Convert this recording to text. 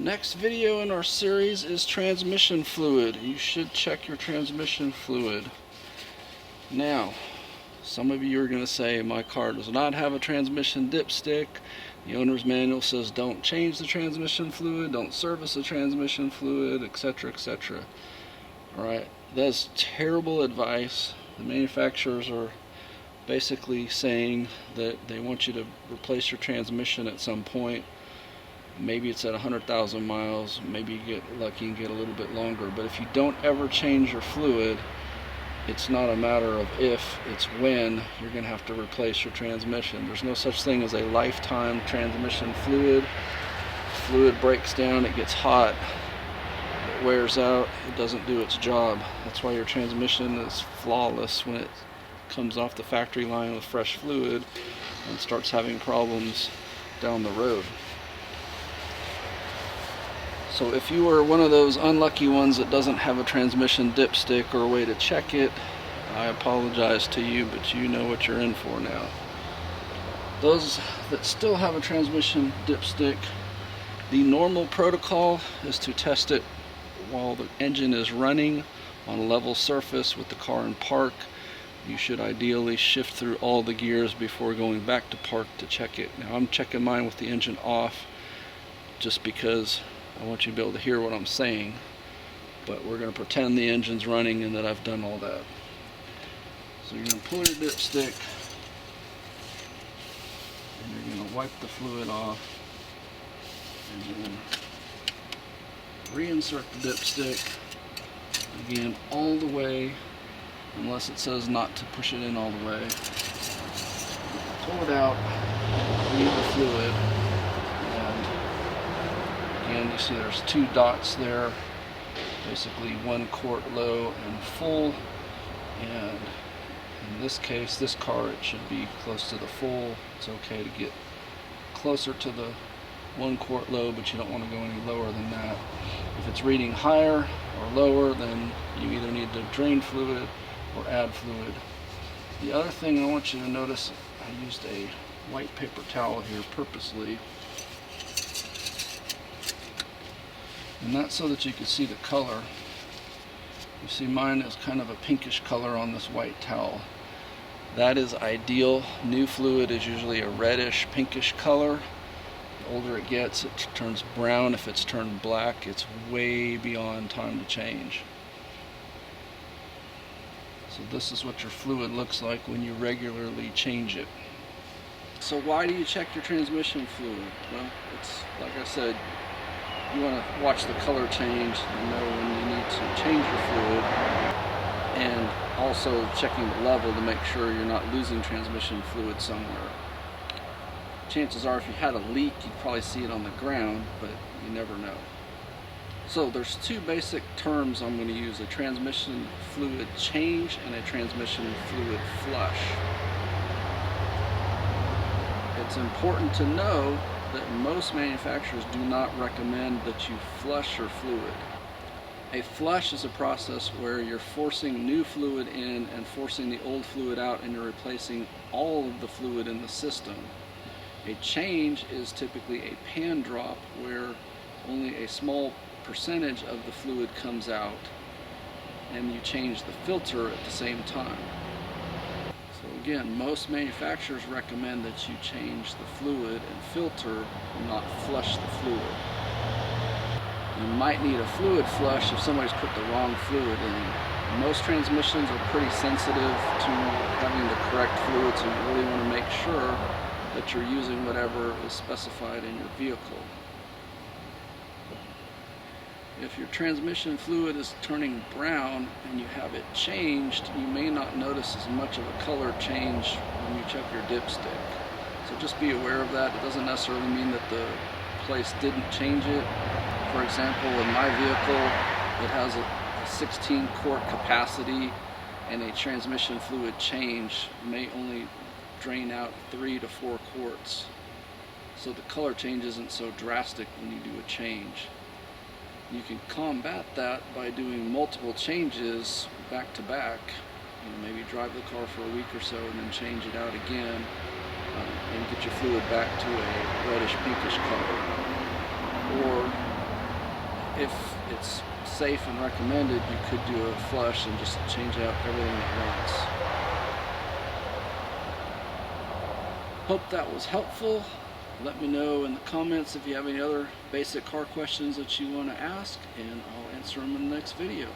Next video in our series is transmission fluid. You should check your transmission fluid. Now, some of you are going to say, my car does not have a transmission dipstick. The owner's manual says don't change the transmission fluid, don't service the transmission fluid, etc., etc. Alright, that's terrible advice. The manufacturers are basically saying that they want you to replace your transmission at some point. Maybe it's at 100,000 miles, maybe you get lucky and get a little bit longer. But if you don't ever change your fluid, it's not a matter of if, it's when you're going to have to replace your transmission. There's no such thing as a lifetime transmission fluid. Fluid breaks down, it gets hot, it wears out, it doesn't do its job. That's why your transmission is flawless when it comes off the factory line with fresh fluid and starts having problems down the road. So if you are one of those unlucky ones that doesn't have a transmission dipstick or a way to check it, I apologize to you, but you know what you're in for now. Those that still have a transmission dipstick, the normal protocol is to test it while the engine is running on a level surface with the car in park. You should ideally shift through all the gears before going back to park to check it. Now I'm checking mine with the engine off just because I want you to be able to hear what I'm saying, but we're going to pretend the engine's running and that I've done all that. So you're going to pull your dipstick and you're going to wipe the fluid off and then reinsert the dipstick again all the way, unless it says not to push it in all the way. Pull it out, leave the fluid. And you see there's two dots there, basically 1 quart low and full, and in this case, this car, it should be close to the full. It's okay to get closer to the 1 quart low, but you don't want to go any lower than that. If it's reading higher or lower, then you either need to drain fluid or add fluid. The other thing I want you to notice, I used a white paper towel here purposely, and that's so that you can see the color. You see mine is kind of a pinkish color on this white towel. That is ideal. New fluid is usually a reddish pinkish color. The older it gets, it turns brown. If it's turned black, it's way beyond time to change. So this is what your fluid looks like when you regularly change it. So why do you check your transmission fluid? Well, it's like I said, you want to watch the color change and know when you need to change your fluid, and also checking the level to make sure you're not losing transmission fluid somewhere. Chances are if you had a leak, you'd probably see it on the ground, but you never know. So there's two basic terms I'm going to use: a transmission fluid change and a transmission fluid flush. It's important to know that most manufacturers do not recommend that you flush your fluid. A flush is a process where you're forcing new fluid in and forcing the old fluid out, and you're replacing all of the fluid in the system. A change is typically a pan drop where only a small percentage of the fluid comes out, and you change the filter at the same time. So again, most manufacturers recommend that you change the fluid and filter, not flush the fluid. You might need a fluid flush if somebody's put the wrong fluid in. Most transmissions are pretty sensitive to having the correct fluid, so you really want to make sure that you're using whatever is specified in your vehicle. If your transmission fluid is turning brown and you have it changed, you may not notice as much of a color change when you check your dipstick. So just be aware of that. It doesn't necessarily mean that the place didn't change it. For example, in my vehicle, it has a 16 quart capacity, and a transmission fluid change may only drain out 3 to 4 quarts. So the color change isn't so drastic when you do a change. You can combat that by doing multiple changes back to back. Maybe drive the car for a week or so and then change it out again, and get your fluid back to a reddish pinkish color. Or if it's safe and recommended, you could do a flush and just change out everything at once. Hope that was helpful. Let me know in the comments if you have any other basic car questions that you want to ask, and I'll answer them in the next video.